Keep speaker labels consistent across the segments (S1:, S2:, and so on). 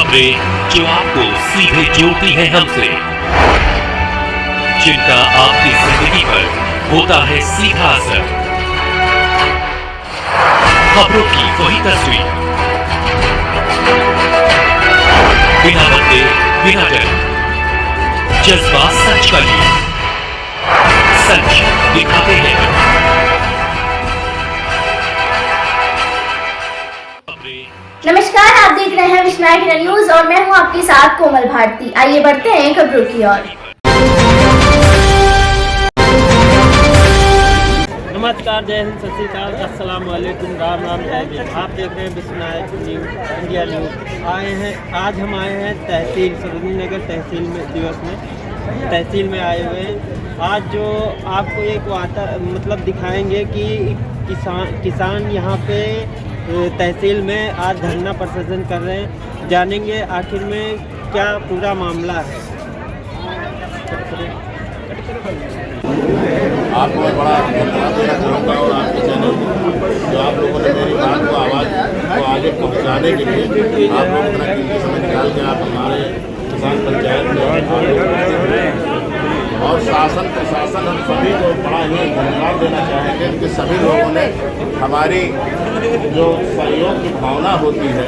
S1: खबरें जो आपको सीधे जोड़ती हैं हमसे, जिनका आपकी जिंदगी पर होता है सीधा असर। खबरों की वही तस्वीर, बिना बदले बिना डर, जज्बा सच का लिए, सच दिखाते हैं।
S2: नमस्कार, आप देख रहे हैं विश्वनायक न्यूज और मैं हूं आपके साथ कोमल भारती। आइए बढ़ते हैं खबरों की ओर।
S3: नमस्कार, जय हिंद, सत श्री अकाल, अस्सलाम वालेकुम, राम राम, जय भीम। आप देख रहे हैं विश्वनायक न्यूज इंडिया न्यूज। आज हम आए हैं तहसील सरोजनी नगर तहसील में दिवस में तहसील में आए हुए हैं। आज जो आपको एक दिखाएंगे कि किसान यहाँ पे तहसील में आज धरना प्रदर्शन कर रहे हैं। जानेंगे आखिर में क्या पूरा मामला है।
S4: आपको मैं बड़ा धन्यवाद देना चाहूँगा और आपके चैनल जो आप लोगों ने मेरी बात को आवाज़ को आगे पहुँचाने के लिए आप लोग अपना कीमती समय निकाल के आप हमारे किसान पंचायत में और शासन प्रशासन हम सभी को बड़ा ही धन्यवाद देना चाहेंगे कि सभी लोगों ने हमारी जो सहयोग की भावना होती है,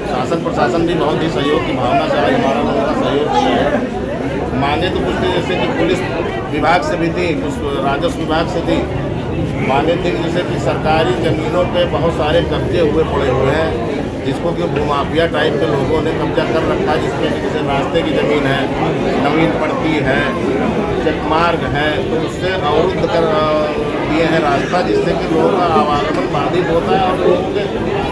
S4: शासन प्रशासन भी बहुत ही सहयोग की भावना से आज हमारा लोगों का सहयोग किया है। मांगे तो कुछ जैसे कि पुलिस विभाग से भी थी, कुछ राजस्व विभाग से थी। मांगे थे कि जैसे कि सरकारी ज़मीनों पे बहुत सारे कब्जे हुए पड़े हुए हैं, जिसको कि भूमाफिया टाइप के लोगों ने कब्जा कर रखा है, जिसमें कि जैसे रास्ते की ज़मीन है, नवीन पड़ती है, मार्ग है, तो उससे अवरुद्ध कर दिए हैं रास्ता, जिससे कि लोगों का आवागमन बाधित होता है और लोगों के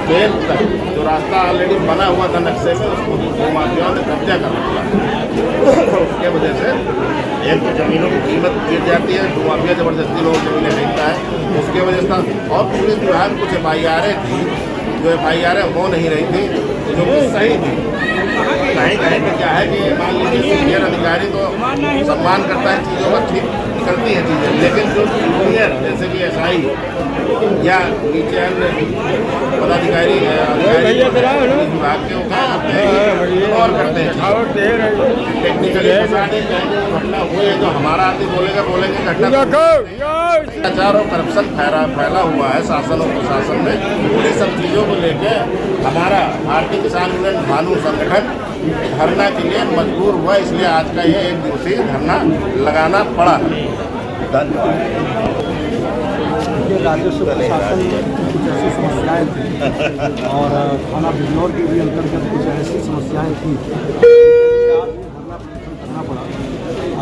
S4: खेत तक जो रास्ता ऑलरेडी बना हुआ था नक्शे में, उसको भूमाफियाओं ने कब्जा कर रखा है। उसके वजह से एक तो ज़मीनों की कीमत गिर जाती है, भूमाफिया ज़बरदस्ती लोगों को ज़मीनें खरीदता है, उसके वजह से। और पुलिस विभाग कुछ FIR थी, जो FIR हो नहीं रही थी, जो कि सही थी। कहीं कहीं पे क्या है कि मान लीजिए सीनियर अधिकारी तो सम्मान करता है, चीज़ों का ठीक करती है चीज़ें, लेकिन जो जूनियर जैसे कि SI या नीचे अन्य पदाधिकारी विभाग के और करते हैं टेक्निकली घटना हुई है, जो हमारा आदमी बोलेंगे घटना भ्रष्टाचार और करप्शन फैला हुआ है शासन और प्रशासन में। उन्हीं सब चीज़ों को लेकर हमारा भारतीय किसान यूनियन भानु संगठन धरना के लिए मजबूर हुआ, इसलिए आज का ये एक दिवसीय धरना लगाना पड़ा।
S5: ये राजस्व प्रशासन में कुछ ऐसी समस्याएं थी और थाना बिजनौर के भी अंतर्गत कुछ ऐसी समस्याएं थी, आज ये धरना प्रदर्शन करना पड़ा।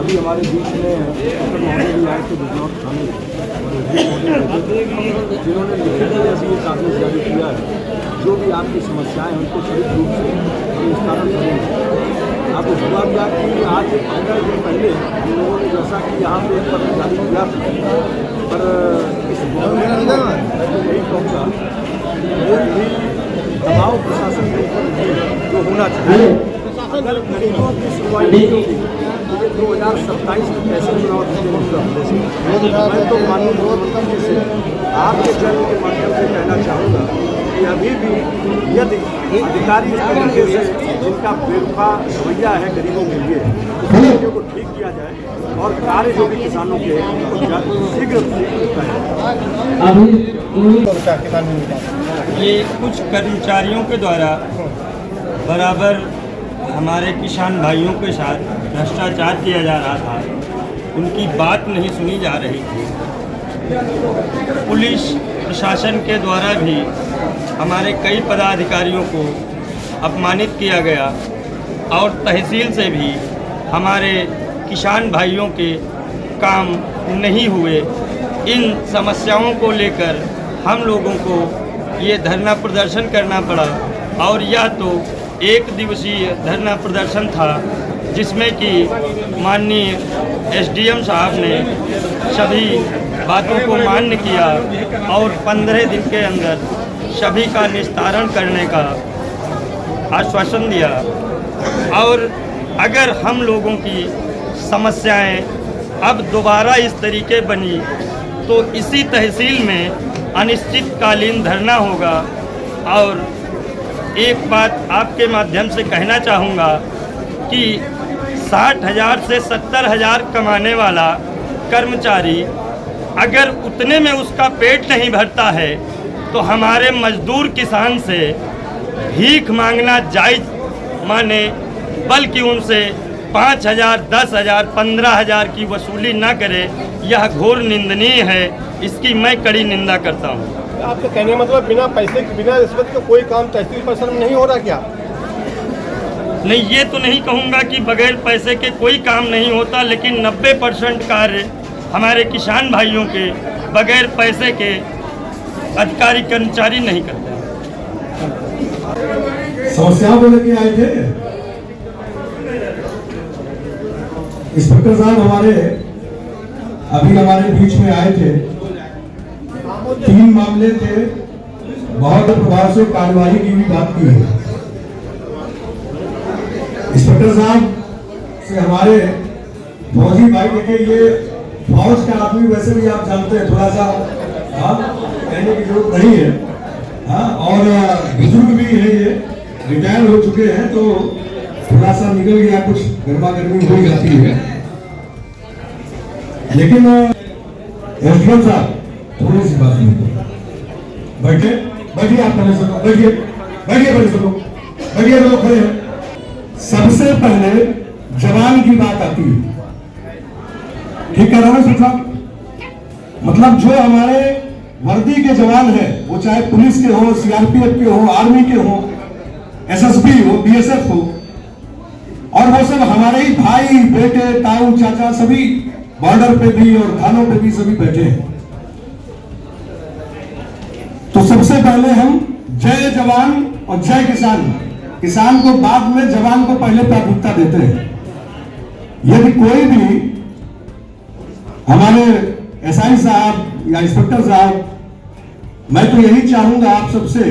S5: अभी हमारे बीच में डॉक्टर महोदय भी आए थे बिजनौर थाने, जिन्होंने लिखित में ऐसी ये कागज जारी किया है, जो भी आपकी समस्याएं उनको त्वरित रूप से निस्तारण करेंगे। आपको जवाब दिया कि आज 15 दिन पहले हम लोगों ने जैसा कि यहाँ पे एक पत्र जारी किया था, पर इस यही कहूँगा कोई भी दबाव प्रशासन के ऊपर जो होना चाहिए, अगर गरीबों की सुनवाई नहीं होगी तो ये 2027 में कैसे चुनाव होगा। मैं तो माननीय मुख्यमंत्री से आपके चैनल के माध्यम से कहना चाहूँगा कि अभी भी यदि अधिकारी इस तरीके से जिनका बेवफा रवैया है गरीबों के लिए, उस चीज़ों को ठीक किया जाए और कार्य जो भी किसानों के उनको शीघ्र
S3: ये कुछ कर्मचारियों के द्वारा बराबर हमारे किसान भाइयों के साथ भ्रष्टाचार किया जा रहा था, उनकी बात नहीं सुनी जा रही थी। पुलिस प्रशासन के द्वारा भी हमारे कई पदाधिकारियों को अपमानित किया गया और तहसील से भी हमारे किसान भाइयों के काम नहीं हुए। इन समस्याओं को लेकर हम लोगों को ये धरना प्रदर्शन करना पड़ा और यह तो एक दिवसीय धरना प्रदर्शन था, जिसमें कि माननीय SDM साहब ने सभी बातों को मान्य किया और 15 दिन के अंदर सभी का निस्तारण करने का आश्वासन दिया। और अगर हम लोगों की समस्याएं अब दोबारा इस तरीके बनी तो इसी तहसील में अनिश्चितकालीन धरना होगा और एक बात आपके माध्यम से कहना चाहूँगा कि 60,000 से 70,000 कमाने वाला कर्मचारी अगर उतने में उसका पेट नहीं भरता है तो हमारे मजदूर किसान से भीख मांगना जायज़ माने, बल्कि उनसे 5,000, 10,000, 15,000 की वसूली न करे, यह घोर निंदनीय है। इसकी मैं कड़ी निंदा करता हूँ।
S5: आपके कहने मतलब बिना पैसे बिना रिश्वत के कोई काम तहसील परिसर में नहीं हो रहा क्या?
S3: नहीं, ये तो नहीं कहूँगा कि बगैर पैसे के कोई काम नहीं होता, लेकिन 90% कार्य हमारे किसान भाइयों के बगैर पैसे के अधिकारी कर्मचारी नहीं करते।
S6: समस्याओं को लेके आए थे इंस्पेक्टर साहब, अभी हमारे बीच में आए थे। 3 मामले थे, बहुत प्रभाव से कार्यवाही की भी बात की है। इंस्पेक्टर साहब से हमारे फौजी भाई, देखिए ये फौज का आदमी वैसे भी आप जानते हैं, थोड़ा सा कहने की जरूरत नहीं है। और बुजुर्ग भी है, ये रिटायर हो चुके हैं, तो थोड़ा सा निकल गया, कुछ गर्मा गर्मी हो जाती है। लेकिन एसडीएम साहब थोड़ी सी बात नहीं, बैठिए आप खड़े सको, बैठिए लोग खड़े हैं। सबसे पहले जवान की बात आती है, ठीक कह रहा है साहब? मतलब जो हमारे वर्दी के जवान हैं, वो चाहे पुलिस के हो, सीआरपीएफ के हो, आर्मी के हो, एसएसबी हो, बीएसएफ हो, और वो सब हमारे ही भाई, बेटे, ताऊ, चाचा सभी बॉर्डर पे भी और थानों पे भी सभी बैठे हैं। तो सबसे पहले हम जय जवान और जय किसान, किसान को बाद में, जवान को पहले प्राथमिकता देते हैं। यदि कोई भी हमारे एसआई साहब या इंस्पेक्टर साहब, मैं तो यही चाहूंगा आप सबसे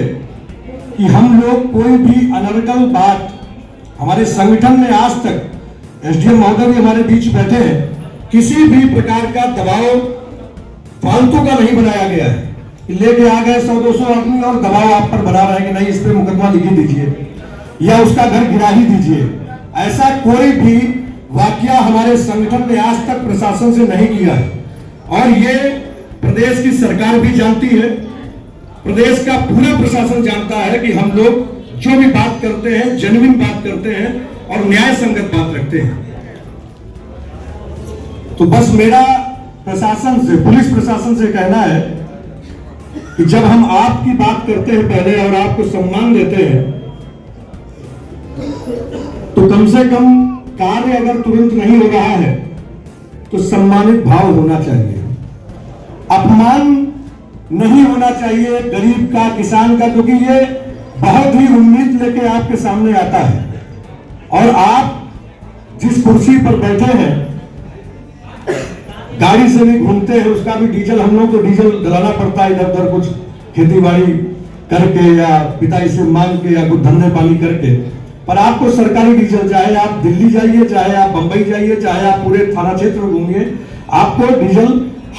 S6: कि हम लोग कोई भी अनर्गल बात, हमारे संगठन में आज तक एसडीएम महोदय भी हमारे बीच बैठे हैं, किसी भी प्रकार का दबाव फालतू का नहीं बनाया गया है कि लेके आ गए 100-200 आदमी और दबाव आप पर बना रहे हैं कि नहीं इस पे मुकदमा लिखी दीजिए या उसका घर गिरा ही दीजिए। ऐसा कोई भी वाकया हमारे संगठन ने आज तक प्रशासन से नहीं किया है, और ये प्रदेश की सरकार भी जानती है, प्रदेश का पूरा प्रशासन जानता है कि हम लोग जो भी बात करते हैं जेन्युइन बात करते हैं और न्याय संगत बात रखते हैं। तो बस मेरा प्रशासन से, पुलिस प्रशासन से कहना है कि जब हम आपकी बात करते हैं पहले और आपको सम्मान देते हैं, तो कम से कम कार्य अगर तुरंत नहीं हो रहा है तो सम्मानित भाव होना चाहिए, अपमान नहीं होना चाहिए गरीब का, किसान का, क्योंकि ये बहुत ही उम्मीद लेके आपके सामने आता है। और आप जिस कुर्सी पर बैठे हैं, गाड़ी से भी घूमते हैं, उसका भी डीजल, हम लोग तो डीजल डलाना पड़ता है इधर उधर कुछ खेती बाड़ी करके या पिताजी से मांग के या कुछ धंधे पानी करके, पर आपको सरकारी डीजल, चाहे आप दिल्ली जाइए, चाहे आप बंबई जाइए, चाहे आप पूरे थाना क्षेत्र में घूमिए, आपको डीजल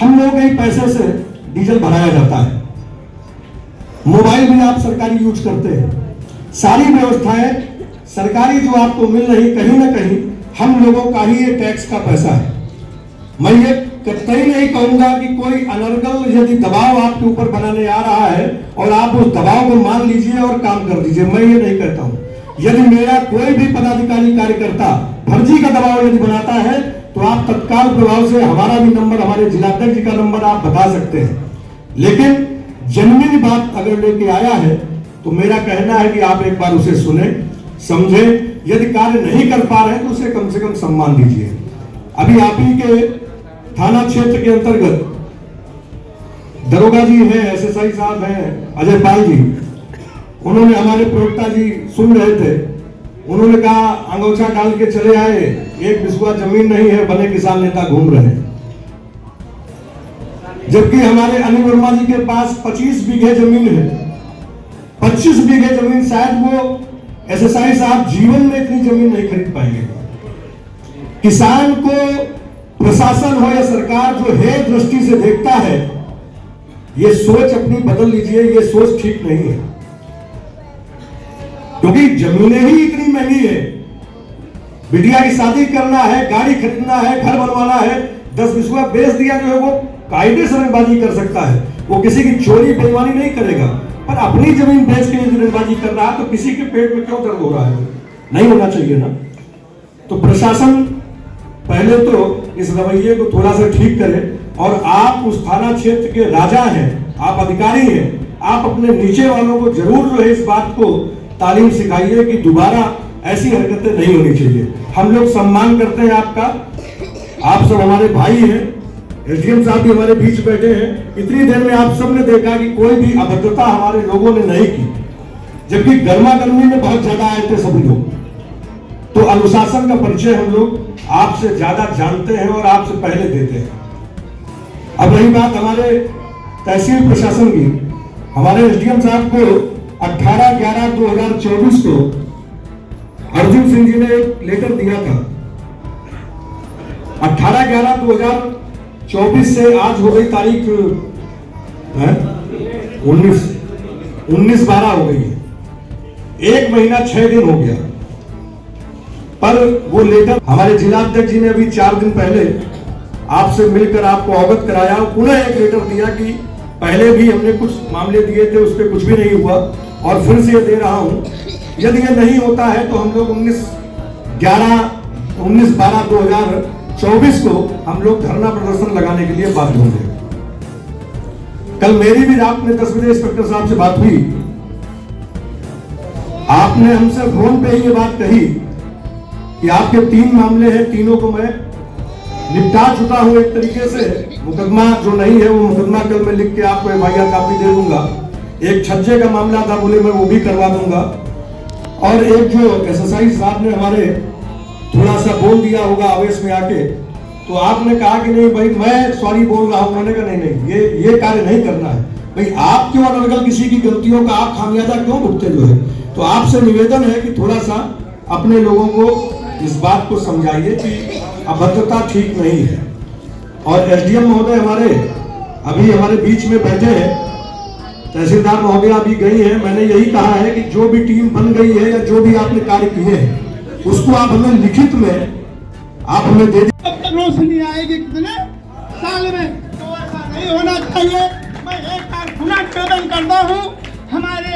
S6: हम लोग के पैसे से डीजल भराया जाता है। मोबाइल भी आप सरकारी यूज करते हैं, सारी व्यवस्थाएं सरकारी जो आपको मिल रही, कहीं ना कहीं हम लोगों का ही ये टैक्स का पैसा है। मैं ये कतई नहीं कहूंगा कि कोई अनर्गल यदि दबाव आपके ऊपर बनाने आ रहा है और आप उस दबाव को मान लीजिए और काम कर दीजिए, मैं ये नहीं कहता हूं। यदि मेरा कोई भी पदाधिकारी कार्यकर्ता फर्जी का दबाव यदि बनाता है तो आप तत्काल प्रभाव से हमारा भी नंबर, हमारे जिलाध्यक्ष जी का नंबर आप बता सकते हैं। लेकिन जेन्युइन बात अगर लेके आया है तो मेरा कहना है कि आप एक बार उसे सुने, समझे, यदि कार्य नहीं कर पा रहे हैं तो उसे कम से कम सम्मान दीजिए। अभी आप ही के थाना क्षेत्र के अंतर्गत दरोगा जी हैं, एसएसआई साहब हैं, अजय पाल जी, उन्होंने, हमारे प्रवक्ता जी सुन रहे थे, उन्होंने कहा अंगोछा डाल के चले आए, एक बिस्वा जमीन नहीं है, बने किसान नेता घूम रहे हैं। जबकि हमारे अनिल वर्मा जी के पास 25 बीघे जमीन है, 25 बीघे जमीन, शायद वो एसएसआई साहब जीवन में इतनी जमीन नहीं खरीद पाएंगे। किसान को प्रशासन हो या सरकार जो है दृष्टि से देखता है, ये सोच अपनी बदल लीजिए, ये सोच ठीक नहीं है। क्योंकि जमीनें ही इतनी महंगी है। बिटिया की शादी करना है, गाड़ी खरीदना है, घर बनवाना है, 10 बिस्वा बेच दिया जो है वो कायदे से रंगबाजी कर सकता है, वो किसी की चोरी बेईमानी नहीं करेगा। पर अपनी जमीन बेच के यदि रंगबाजी कर रहा है तो किसी के पेट में क्यों दर्द हो रहा है? नहीं होना चाहिए ना। तो प्रशासन पहले तो इस रवैये को थोड़ा सा ठीक करे, और आप उस थाना क्षेत्र के राजा हैं, आप अधिकारी हैं, आप अपने नीचे वालों को जरूर जो है इस बात को तालीम सिखाइए कि दोबारा ऐसी हरकतें नहीं होनी चाहिए। हम लोग सम्मान करते हैं आपका, आप सब हमारे भाई हैं, एसडीएम साहब भी हमारे बीच बैठे हैं। इतनी देर में आप सबने देखा कि कोई भी अभद्रता हमारे लोगों ने नहीं की, जबकि गर्मा गर्मी में बहुत ज्यादा आए थे सभी लोग। तो अनुशासन का परिचय हम लोग आपसे ज्यादा जानते हैं और आपसे पहले देते हैं। अब रही बात हमारे तहसील प्रशासन की, हमारे एसडीएम साहब को 18/11/2024 को अर्जुन सिंह जी ने एक लेटर दिया था। 18/11/2024 से आज हो गई तारीख 19/12 हो गई है, 1 महीना 6 दिन हो गया। पर वो लेटर हमारे जिलाध्यक्ष जी ने अभी 4 दिन पहले आपसे मिलकर आपको अवगत कराया, पुनः एक लेटर दिया कि पहले भी हमने कुछ मामले दिए थे, उस पर कुछ भी नहीं हुआ, और फिर से ये दे रहा हूं, यदि ये नहीं होता है तो हम लोग 19/12/2024 को हम लोग धरना प्रदर्शन लगाने के लिए बाध्य होंगे। कल मेरी भी रात में 10 बजे इंस्पेक्टर साहब से बात हुई, आपने हमसे फोन पे ही ये बात कही कि आपके 3 मामले हैं, तीनों को मैं निपटा चुका हूं एक तरीके से। मुकदमा जो नहीं है वो मुकदमा कल मैं लिख के आपको FIR कॉपी दे दूंगा। एक छज्जे का मामला था, बोले मैं वो भी करवा दूंगा। और एक जो SSI साहब ने हमारे थोड़ा सा बोल दिया होगा आवेश में आके, तो आपने कहा कि नहीं भाई मैं सॉरी बोल रहा हूं। मैंने कहा नहीं ये कार्य नहीं करना है भाई, आप क्यों अनर्गल किसी की गलतियों का आप खामियाजा क्यों भुगते जो है। तो आपसे निवेदन है कि थोड़ा सा अपने लोगों को इस बात को समझाइए कि अभद्रता ठीक नहीं है। और एसडीएम महोदय हमारे अभी हमारे बीच में बैठे हैं, तहसीलदार महोदय अभी गई हैं। मैंने यही कहा है कि जो भी टीम बन गई है या जो भी आपने कार्य किए हैं उसको आप हमें लिखित में आप हमें दे दें।
S7: अब तक रोशनी आएगी कितने साल में, तो ऐसा नहीं होना चाहिए। मैं एक बार पुनः निवेदन करता हूँ, हमारे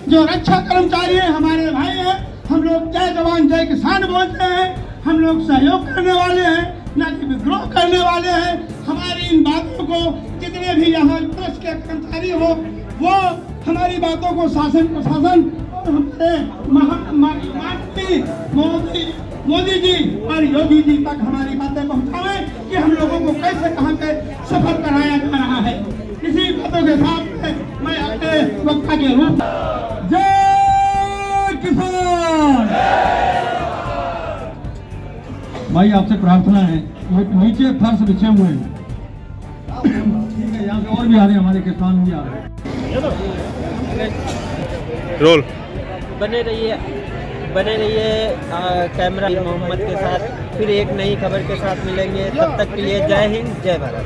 S7: जो रक्षा कर्मचारी हैं, हमारे भाई हैं, हम लोग जय जवान जय किसान बोलते हैं, हम लोग सहयोग करने वाले हैं, न कि विद्रोह करने वाले हैं। हमारी इन बातों को जितने भी यहाँ प्रेस के कर्मचारी हो वो हमारी बातों को शासन प्रशासन और हमारे माननीय मोदी जी और योगी जी तक हमारी बातें पहुँचाएं कि हम लोगों को कैसे कहाँ पे सफर कराया जा रहा है। इसी बातों के साथ मैं अपने वक्ता के रूप जय किसान।
S5: भाई आपसे प्रार्थना है, नीचे फर्श बिछे हुए हैं, ठीक है, यहाँ पे और भी आ रहे हैं, हमारे किसान भी आ रहे हैं।
S8: रोल
S9: बने रहिए कैमरा मोहम्मद के साथ। फिर एक नई खबर के साथ मिलेंगे, तब तक के लिए जय हिंद जय भारत।